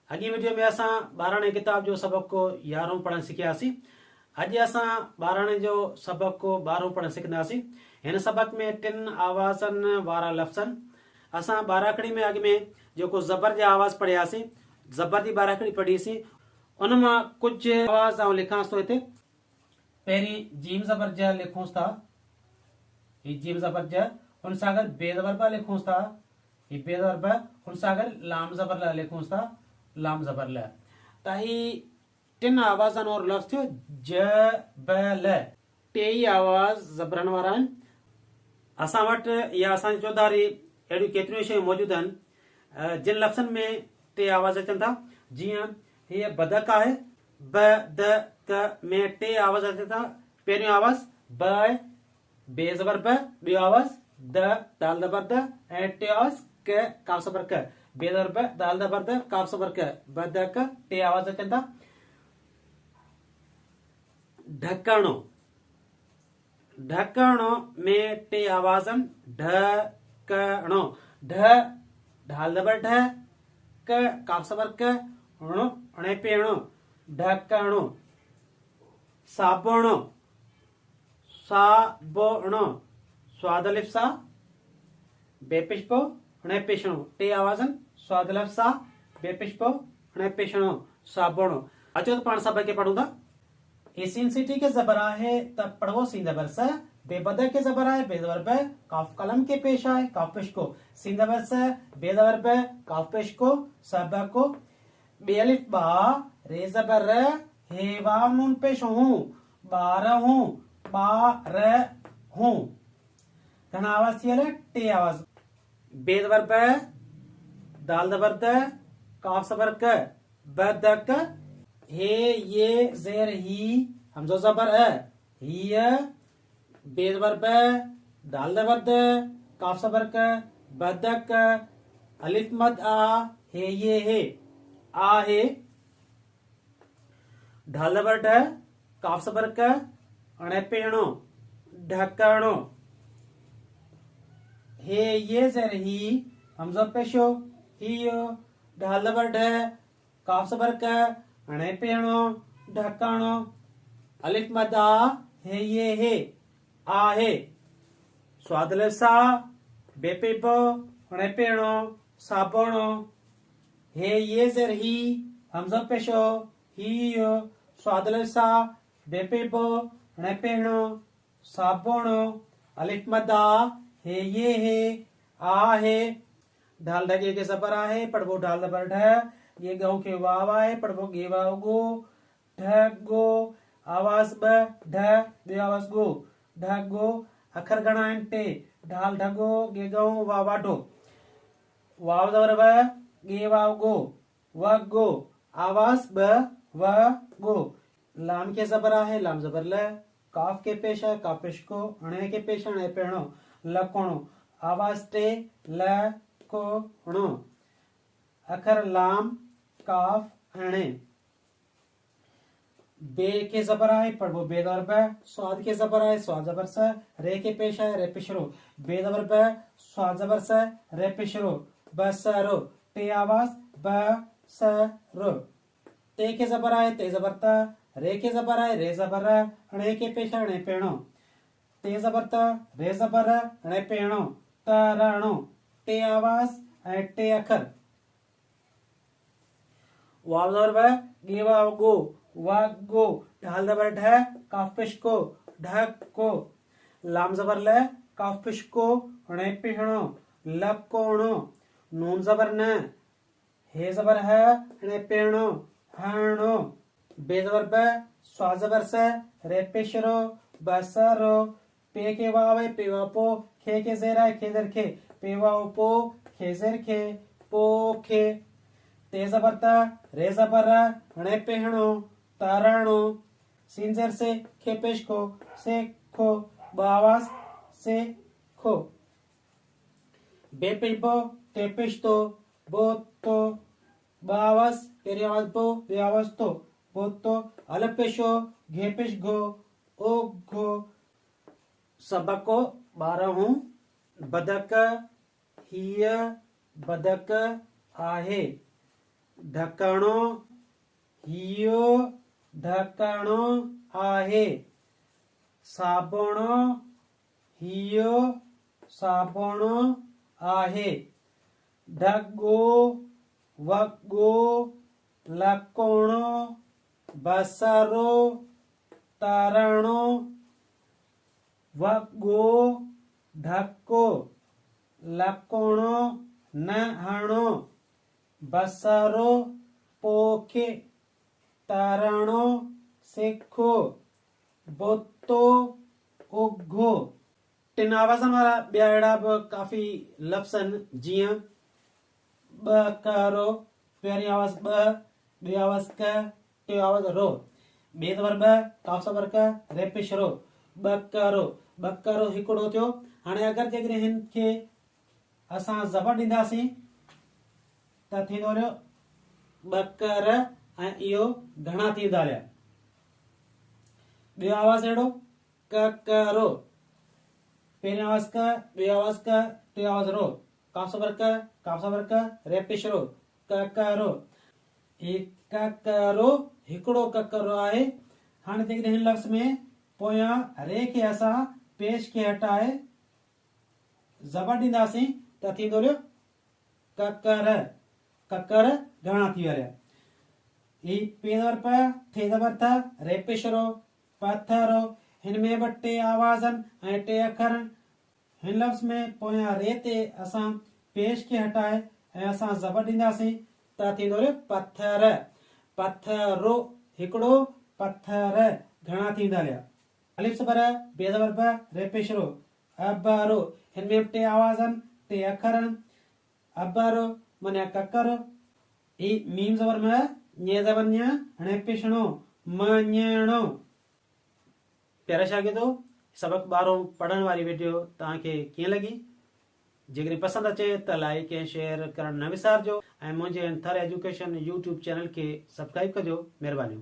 अॻे वीडियो में असां 12 किताब जो सबक को 11 पढ़ण सिखियासीं। अॼु असां 12 जो सबक को 12 पढ़ण सिखंदासीं। हिन सबक में 3 आवाज़नि वारा लफ़्ज़नि असां बाराखड़ी में अॻु में जेको ज़बर जा आवाज़ पढ़ियासीं, ज़बर जी बाराखड़ी पढ़ीसीं, उन मां कुझु आवाज़ आउं लिखांसि थो हिते। पहिरीं जीम ज़बर ज लिखूंसि था, हीउ जीम ज़बर ज, उन सां गॾु बे ज़बर ब लिखूंसि था, हीउ बे ज़बर ब, उन सां गॾु लाम ज़बर ल लिखूंसि था, लाम ज़बर ल। त ही 3 आवाज़नि वारो लफ़्ज़ थियो ज ब ल। टे ई आवाज़ ज़बरनि वारा आहिनि। असां वटि या असांजी चौधारी अहिड़ियूं केतिरियूं शयूं मौजूदु आहिनि जिन लफ़्ज़नि में 3 आवाज़ अचनि था। जीअं हीअ बदक आहे, ब द क में 3 आवाज़ अचनि था। पहिरियों आवाज़ ब आहे, बे ज़बर ब, ॿियो आवाज़ द दाल ज़बर द, ऐं टियों आवाज़ क काफ ज़बर क, बे ज़बर ब, दाल ज़बर द, काफ ज़बर क, बदक। 3 आवाज़ अचनि था। ढकणो, ढकणो में 3 आवाज़नि ढकणो, ढ ढाल ज़बर ढ, क काफ ज़बर क, णो णे पेणो, ढकणो। साबुणो, साबुणो, स्वाद अलिफ सा, बेपिशपो णे पेशणो। 3 आवाज़नि स्वाद अलिफ सा, बेपिशपो णे पेशणो, साबुणो। अचो त पाण सब के पढ़ूं था। सीन सिटी के ज़बर आहे त पढ़वो सीन ज़बर स, बेबदक के ज़बर आहे बे ज़बर ब, काफ कलम के पेश आहे काफ पेश को, सीन ज़बर स, बे ज़बर ब, काफ पेश को, सब को, बे अलिफ बा, रे ज़बर र, हे वाव नून पेश हूं, बारहूं, बार हूं। घणा आवाज़ थियल? 3 आवाज़। बे ज़बर ब, दाल ज़बर द, काफ ज़बर क, बदक। हे ये ज़ेर ही, हमज़ो ज़बर अ, हिय, बे ज़बर ब, दाल ज़बर द, काफ ज़बर क, बदक। अलिफ मद आ, हे ये हे, आ हे, ढाल ज़बर ढ, काफ ज़बर क, अणे पेणो, ढकणो। हे ये ज़ेर ही, हमज़ो पेशो, हियो, ढाल ज़बर ढ, काफ ज़बर क, अणे पेणो, ढकणो। अलिफ मद आ, हे ये हे, आहे, स्वाद अलिफ सा, बेपिबो अणे पेणो, साबुणो। हे ये ज़ेर ही, हमज़ो पेशो, हियो, स्वाद अलिफ सा, बेपिबो अणे पेणो, साबुणो। अलिफ मद आ, हे ये हे, आहे, ढाल ढगे के ज़बर आहे पढ़बो ढाल ज़बर ढ, ये गांव के वाव आहे पढ़बो गे वाव गो, ढगो। आवाज़ ब ढ, ॿियो आवाज़ गो, ढगो। अखर घणा आहिनि? 3, ढाल ढगो, गे गांव वाव वाढो, वाव ज़बर व, गे वाव गो, वगो। आवाज़ ब व गो। लाम के ज़बर आहे लाम ज़बर ल, काफ के पेश है काफ पेश को, अणे के पेश अणे पेणो, लकोणो। आवाज़ 3, ल को णो। अखर लाम, काफ, अणे। बे के ज़बर आहे पढ़बो बे ज़बर ब, स्वाद के ज़बर आहे स्वाद ज़बर स, रे के पेश है रे पेशरो, बे ज़बर ब, स्वाद ज़बर स, रे पेशरो, बसरो। 3 आवाज़ ब स रो। ते के ज़बर आहे ते ज़बर त, रे के ज़बर आहे रे ज़बर र, अणे के पेश अणे पेणो, ते ज़बर त, रे ज़बर र, अणे पेणो, तरणो। 3 आवाज़ ऐं 3 अखर। वाव ज़बर व, गे वाव गो, वगो। ढाल ज़बर ढ, काफ पेश को, ढको। लाम ज़बर ल, काफ पेश को, अणे पेणो, लकोणो। नून ज़बर न, हे ज़बर ह, अणे पेणो, हणो। बे ज़बर ब, स्वा ज़बर स, रे पेशरो, बसरो। पे के वाव है पे वाव पो, खे के ज़ेर है खे ज़ेर खे, पे वाव पो, खे ज़ेर खे, पोखे। ते ज़बर त, रे ज़बर र, अणे पेणो, तरणो। सीन ज़ेर से, खे पेश को, से खो, ब आवाज़ से खो। बे पेश बो, ते पेश तो, बो तो, ब आवाज़, तेरी आवाज़ बो, बे आवाज़ तो, बो तो। अलग पेशो, घे पेश घो, ओ घो। सबक को 12 बदक, हिय, बदक आहे। ढकणो हियो ढकणो आहे साबुणो हियो साबुणो आहे ढगो वगो लकोणो बसरो तरणो वगो ढको लकोणो नहणो बसरो पोखे तरणो सिखो बोतो उघो। टिन आवाज़न वारा ॿिया अहिड़ा बि काफ़ी लफ़्ज़ आहिनि जीअं ॿ करो पहिरीं आवाज़ ॿ ॿी आवाज़ क टे आवाज़ रो ॿिए नंबर ॿ काफ़ सबर क रेपिश रो ॿ करो हिकिड़ो थियो। हाणे अगरि जेकॾहिं हिन खे असां ज़बर ॾींदासीं त थींदो रहियो ॿ कर ऐं इहो घणा थींदा रहिया। ॿियो आवाज़ अहिड़ो क करो पहिरीं आवाज़ क ॿी आवाज़ क टे आवाज़ रो काफ़ सबर क रेपिश रो क करो क करो हिकिड़ो क करो आहे। हाणे जेकॾहिं हिन लफ़्ज़ में पोयां रे खे असां पेश खे हटाए ज़बर ॾींदासीं त थींदो रहियो ककर घणा थी विया। ही पे ज़बर प थे ज़बर थ रेपिश रो पत्थरो हिन में बि टे आवाज़ आहिनि ऐं टे अखर हिन लफ़्ज़ में पोयां रे ते असां पेश खे हटाए ऐं असां ज़बर ॾींदासीं त थींदो रहियो पत्थर पत्थरो हिकिड़ो पत्थर घणा थींदा रहिया। अलिफ ज़बर बे ज़बर ब रेपिश रो अबरो हिन में टे आवाज़ आहिनि टे अखर आहिनि अबरो माने ककर ई मीम ज़बर में ञे ज़बर ञ रेपिशणो मञणो। प्यारा शागिर्दो सबक 12 पढ़ण वारी वीडियो तव्हांखे कीअं लॻी? जेकॾहिं पसंदि अचे त लाइक ऐं शेयर करणु न विसारजो ऐं मुंहिंजे थर एजुकेशन यूट्यूब चैनल खे सब्सक्राइब कजो। महिरबानी।